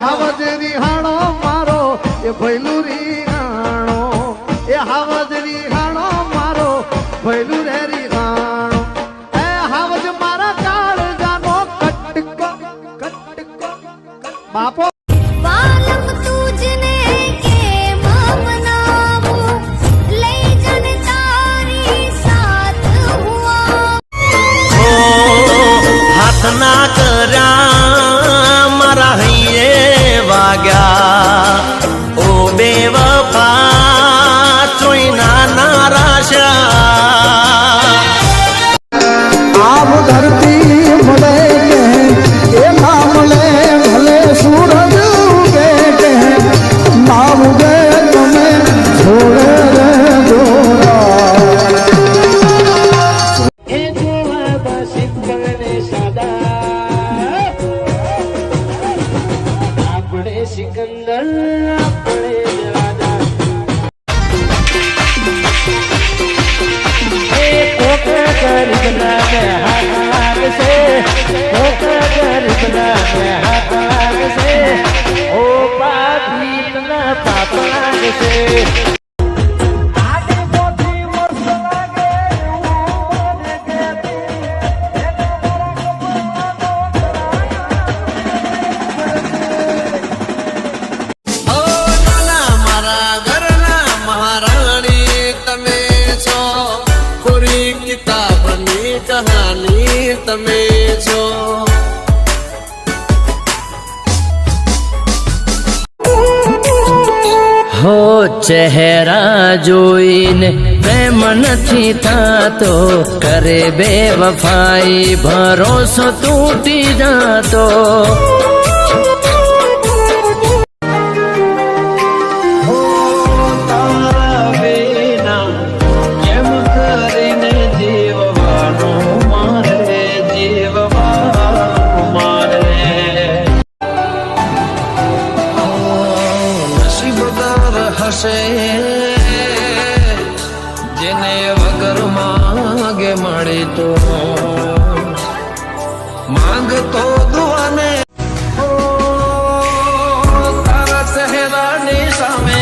હાવજ રીહાણો મારો એ ભૈલું રીહાણો એ હાવજ રીહાણો મારો ભૈલું રે રીહાણો એ હાવજ મારા કાળજાનો કટકો કટકો બાપો ના કર્યા મારા હૈયે વાગ્યા ઓ બેવફા ચોઈના નારાશા આવ ધરતી મળે કે ના મળે ભલે સૂરજ ઉગે કે ના ઉગે તમે છોડે રે सिकंदर अपने राजा गरीबना में हाथ से गरीबना में हाथ से ओ पापी ना पापा से कहानी तमे जो हो चेहरा जोईने प्रेम નથી થાતો કરે બેવફાઈ ભરોસો તૂટી જાતો જેને વગર માંગે મળે તો માંગતો દુઆને તારા ચહેરાની સામે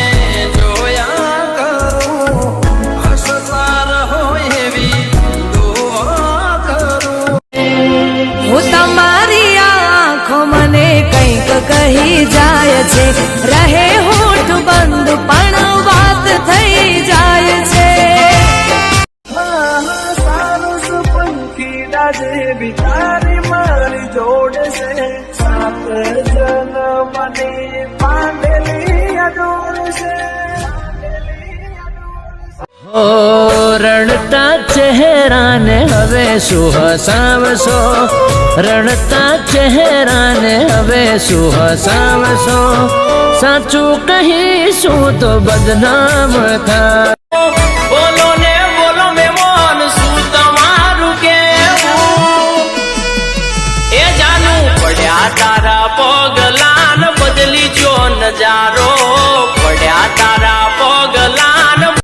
જોયા કરું હસતા રહો એવી દુઆ કરું હું તમારી આંખો મને કંઈક કહી જાય છે રહે હોઠ બંધ પણ વાત થઈ જાય છે બિચારી મારી જોડે છે સાત જન્મની પાંડેલી અજોડ છે ઓ રણતા ચહેરાને હવે શું હસાવશો રણતા ચહેરાને હવે શું હસાવશો સાચું કહીશું તો બદનામ થાય બોલો ને બોલો મેમોન શું તમારું કેવું એ જાનું પડ્યા તારા પગલાન બદલી જો નજારો પડ્યા તારા પગલાન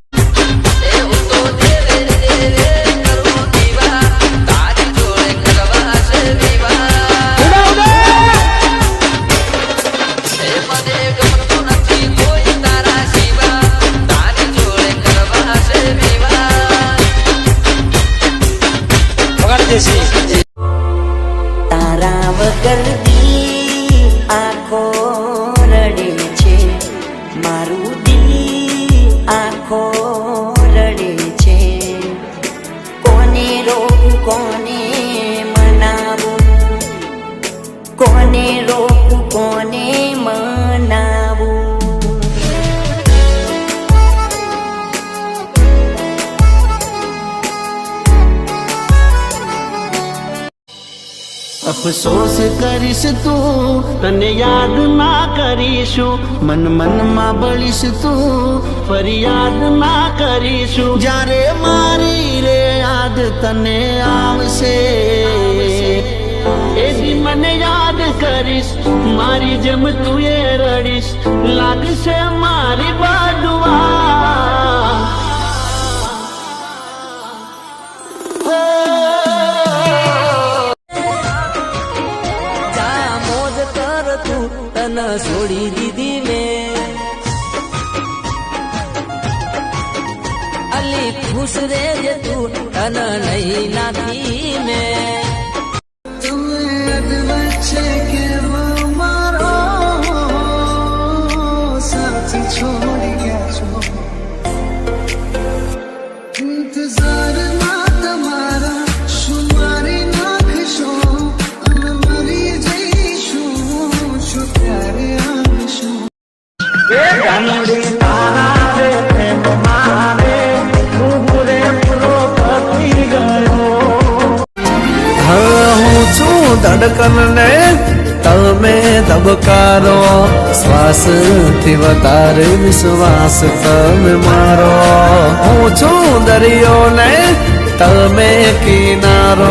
તારા વગર દી આંખો રડે છે મારું દી આંખો રડે છે કોને રોકું કોને મનાવું કોને રોકું કોને મનાવું અફસોસ કરીશ તું તને યાદ ના કરીશું મન મનમાં બળીશ તું ફરિયાદ ના કરીશું જ્યારે મારી રે યાદ તને આવશે એ દી મને યાદ કરીશ મારી જેમ તું એ રડીશ લાગશે મારી બાજુઆ છોડી દીધી મેં અલી ખુશ રેજે તું તન નહીં નાખી મેં વચ્ચે કેવો મારો સાથી છોડી ગયા છો ઇંતજારમાં તમારા શું મારી નાખશો અમે મરી જઈશું શું ત્યારે આવીશું હું છું ધડકન ને તમે ધબકારો શ્વાસથી વધારે વિશ્વાસ તમે મારો હું છું દરિયો ને તમે કિનારો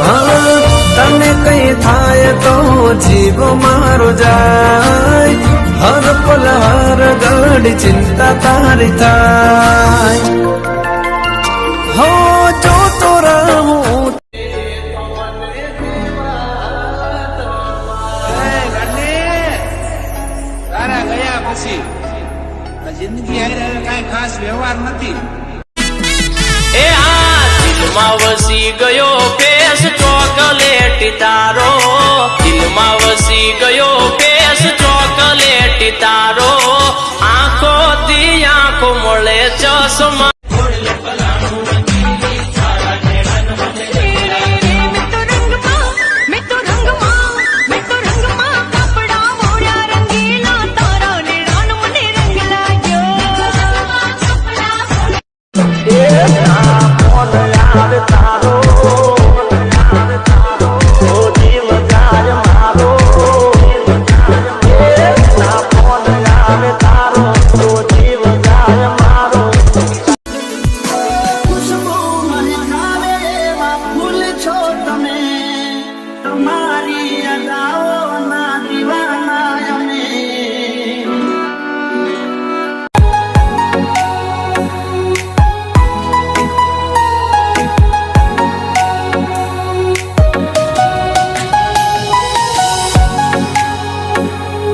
હા તને કઈ થાય તો જીવ મારો જાય હર પલ હર ઘડી ચિંતા તારી થાય હો જોતો રહું તારા ગયા પછી જિંદગી હારે કઈ ખાસ વ્યવહાર નથી એ આ દિલમાં વસી ગયો ફેસ ચોકલેટ તારો દિલમાં વસી ગયો ફેસ ચોકલેટ તારો આંખો થી આંખો મળે ચશ્મા